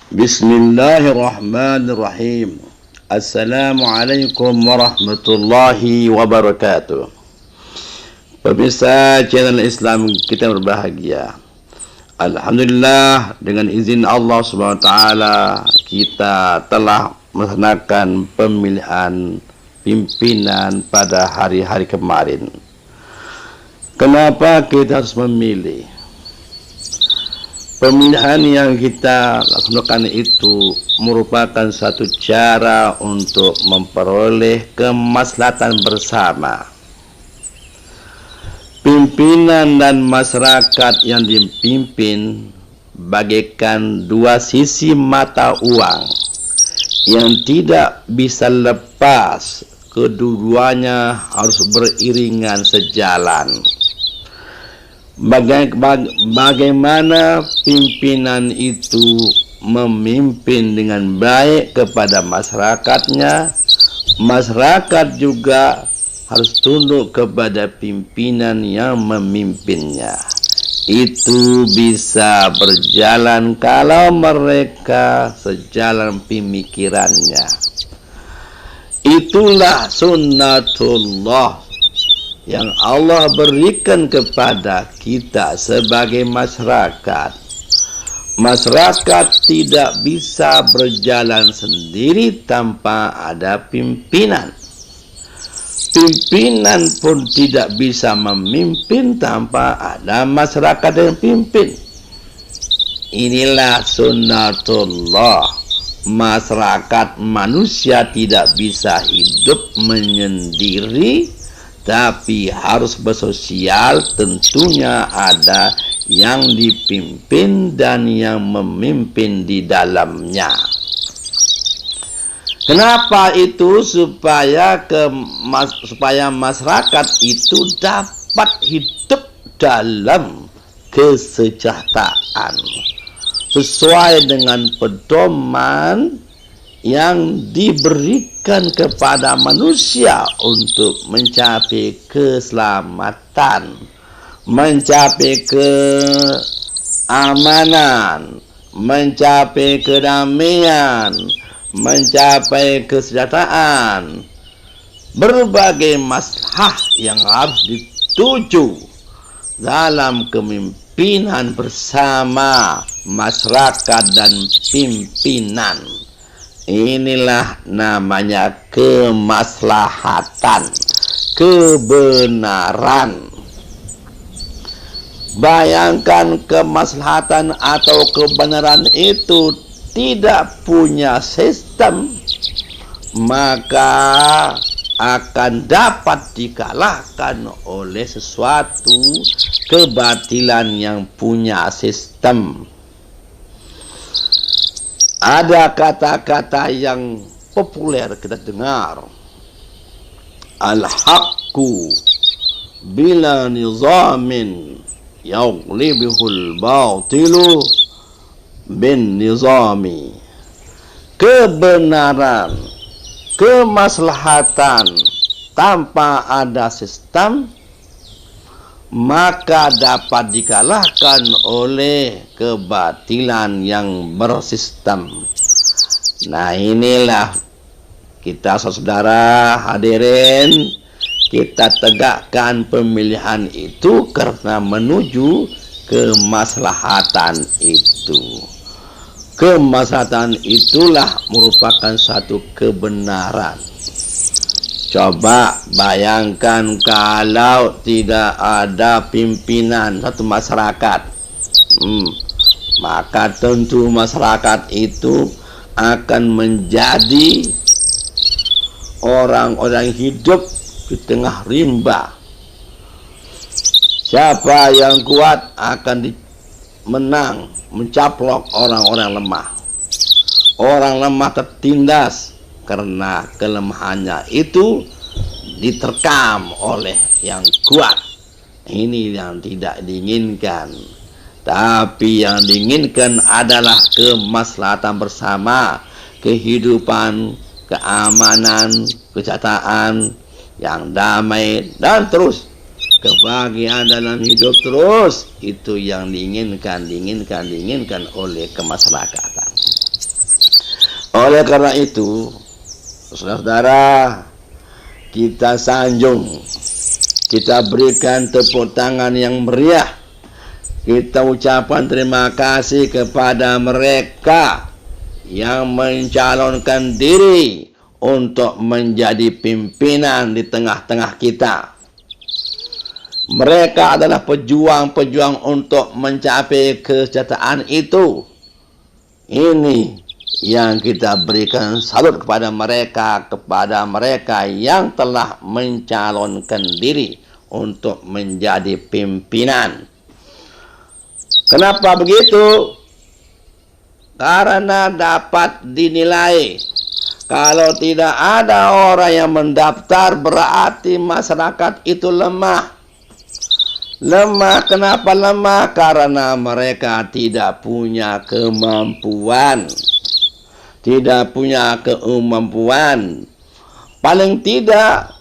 Bismillahirrahmanirrahim. Assalamualaikum warahmatullahi wabarakatuh. Pemirsa channel Islam kita berbahagia. Alhamdulillah, dengan izin Allah SWT kita telah melaksanakan pemilihan pimpinan pada hari-hari kemarin. Kenapa kita harus memilih? Pemilihan yang kita laksanakan itu merupakan satu cara untuk memperoleh kemaslahatan bersama. Pimpinan dan masyarakat yang dipimpin bagaikan dua sisi mata uang yang tidak bisa lepas, keduanya harus beriringan sejalan. Bagaimana pimpinan itu memimpin dengan baik kepada masyarakatnya, masyarakat juga harus tunduk kepada pimpinan yang memimpinnya. Itu bisa berjalan kalau mereka sejalan pemikirannya. Itulah sunnatullah yang Allah berikan kepada kita sebagai masyarakat. Masyarakat tidak bisa berjalan sendiri tanpa ada pimpinan. Pimpinan pun tidak bisa memimpin tanpa ada masyarakat yang pimpin. Inilah sunnatullah. Masyarakat manusia tidak bisa hidup menyendiri, tapi harus bersosial. Tentunya ada yang dipimpin dan yang memimpin di dalamnya. Kenapa itu? Supaya masyarakat itu dapat hidup dalam kesejahteraan sesuai dengan pedoman yang diberikan kepada manusia untuk mencapai keselamatan, mencapai keamanan, mencapai kedamaian, mencapai kesejahteraan. Berbagai masalah yang harus dituju dalam kepemimpinan bersama masyarakat dan pimpinan. Inilah namanya kemaslahatan, kebenaran. Bayangkan kemaslahatan atau kebenaran itu tidak punya sistem, maka akan dapat dikalahkan oleh sesuatu kebatilan yang punya sistem. Ada kata-kata yang populer kita dengar, al-haqqu bila nizamin yaghlibul batilu bin nizami. Kebenaran, kemaslahatan tanpa ada sistem maka dapat dikalahkan oleh kebatilan yang bersistem. Nah, inilah kita saudara hadirin, kita tegakkan pemilihan itu karena menuju kemaslahatan itu. Kemaslahatan itulah merupakan satu kebenaran. Coba bayangkan kalau tidak ada pimpinan satu masyarakat, maka tentu masyarakat itu akan menjadi orang-orang hidup di tengah rimba. Siapa yang kuat akan menang, mencaplok orang-orang lemah. Orang lemah tertindas karena kelemahannya itu diterkam oleh yang kuat. Ini yang tidak diinginkan. Tapi yang diinginkan adalah kemaslahatan bersama, kehidupan, keamanan, kesejahteraan yang damai, dan terus kebahagiaan dalam hidup terus. Itu yang diinginkan oleh kemasyarakatan. Oleh karena itu, saudara-saudara, kita sanjung, kita berikan tepuk tangan yang meriah, kita ucapkan terima kasih kepada mereka yang mencalonkan diri untuk menjadi pimpinan di tengah-tengah kita. Mereka adalah pejuang-pejuang untuk mencapai kesejahteraan itu. Ini yang kita berikan salut kepada mereka yang telah mencalonkan diri untuk menjadi pimpinan. Kenapa begitu? Karena dapat dinilai, kalau tidak ada orang yang mendaftar berarti masyarakat itu lemah. Lemah, kenapa lemah? Karena mereka tidak punya kemampuan. Tidak punya kemampuan. Paling tidak,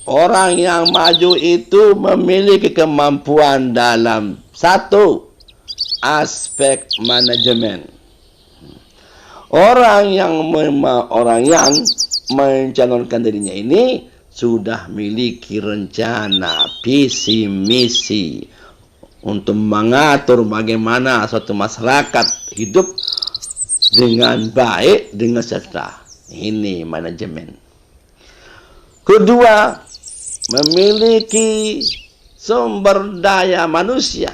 orang yang maju itu memiliki kemampuan dalam satu aspek manajemen. Orang yang mencalonkan dirinya ini sudah memiliki rencana, visi, misi untuk mengatur bagaimana suatu masyarakat hidup dengan baik, dengan sejahtera. Ini manajemen. Kedua, memiliki sumber daya manusia.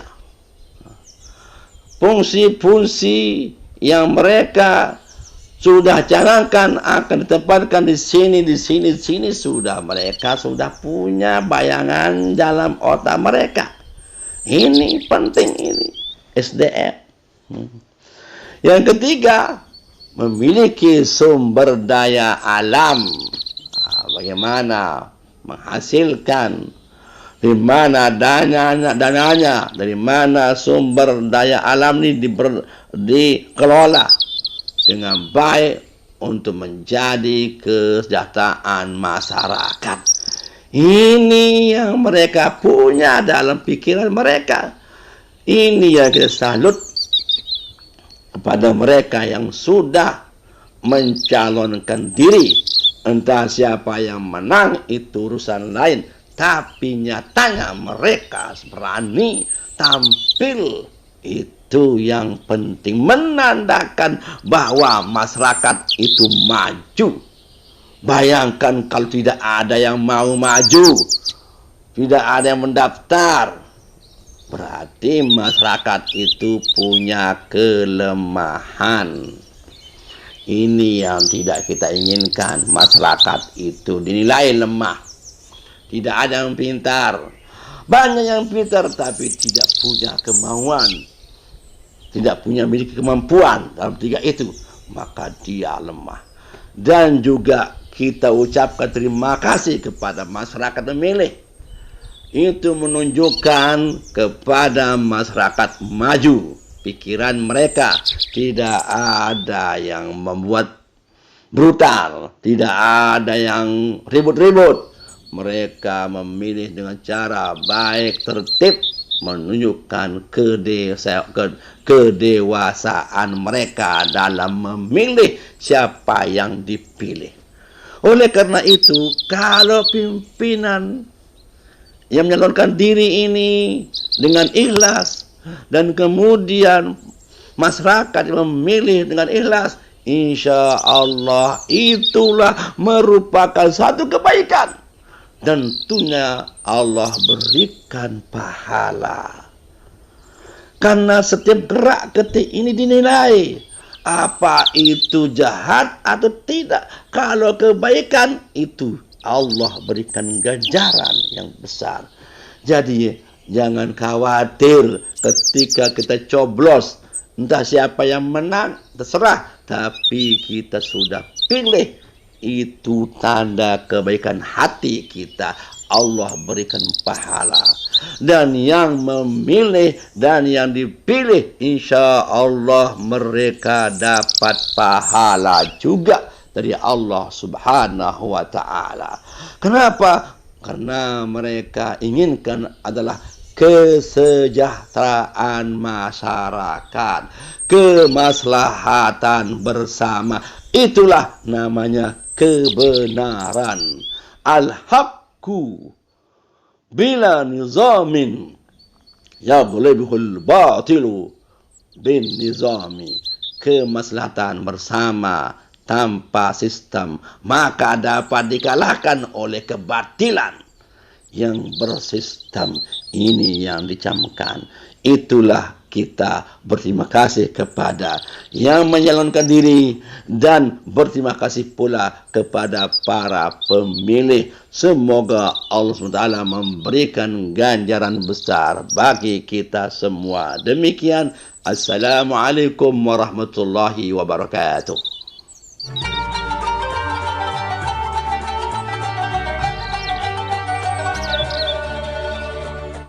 Fungsi-fungsi yang mereka sudah canangkan akan ditempatkan di sini, sudah mereka sudah punya bayangan dalam otak mereka. Ini penting, ini SDM. Yang ketiga, memiliki sumber daya alam. Bagaimana menghasilkan, di mana dananya, dari mana sumber daya alam ini dikelola dengan baik untuk menjadi kesejahteraan masyarakat. Ini yang mereka punya dalam pikiran mereka. Ini yang kita salut kepada mereka yang sudah mencalonkan diri. Entah siapa yang menang itu urusan lain, tapi nyatanya mereka berani tampil. Itu yang penting, menandakan bahwa masyarakat itu maju. Bayangkan kalau tidak ada yang mau maju, tidak ada yang mendaftar, berarti masyarakat itu punya kelemahan. Ini yang tidak kita inginkan. Masyarakat itu dinilai lemah, tidak ada yang pintar. Banyak yang pintar tapi tidak punya kemauan, tidak punya miliki kemampuan dalam tiga itu, maka dia lemah. Dan juga kita ucapkan terima kasih kepada masyarakat memilih. Itu menunjukkan kepada masyarakat maju. Pikiran mereka tidak ada yang membuat brutal, tidak ada yang ribut-ribut. Mereka memilih dengan cara baik, tertib, menunjukkan kedewasaan mereka dalam memilih siapa yang dipilih. Oleh karena itu, kalau pimpinan yang menyalurkan diri ini dengan ikhlas, dan kemudian masyarakat yang memilih dengan ikhlas, insya Allah itulah merupakan satu kebaikan. Dan tentunya Allah berikan pahala. Karena setiap gerak ketik ini dinilai, apa itu jahat atau tidak. Kalau kebaikan itu Allah berikan ganjaran yang besar. Jadi jangan khawatir ketika kita coblos, entah siapa yang menang, terserah. Tapi kita sudah pilih. Itu tanda kebaikan hati kita. Allah berikan pahala. Dan yang memilih dan yang dipilih, insya Allah mereka dapat pahala juga dari Allah subhanahu wa ta'ala. Kenapa? Karena mereka inginkan adalah kesejahteraan masyarakat, kemaslahatan bersama. Itulah namanya kebenaran. Al-haqqu bila nizamin yaghlibul batilu bin nizami. Kemaslahatan bersama tanpa sistem maka dapat dikalahkan oleh kebatilan. Yang bersistem ini yang dicamkan. Itulah kita berterima kasih kepada yang menyalonkan diri dan berterima kasih pula kepada para pemilih. Semoga Allah SWT memberikan ganjaran besar bagi kita semua. Demikian. Assalamualaikum warahmatullahi wabarakatuh.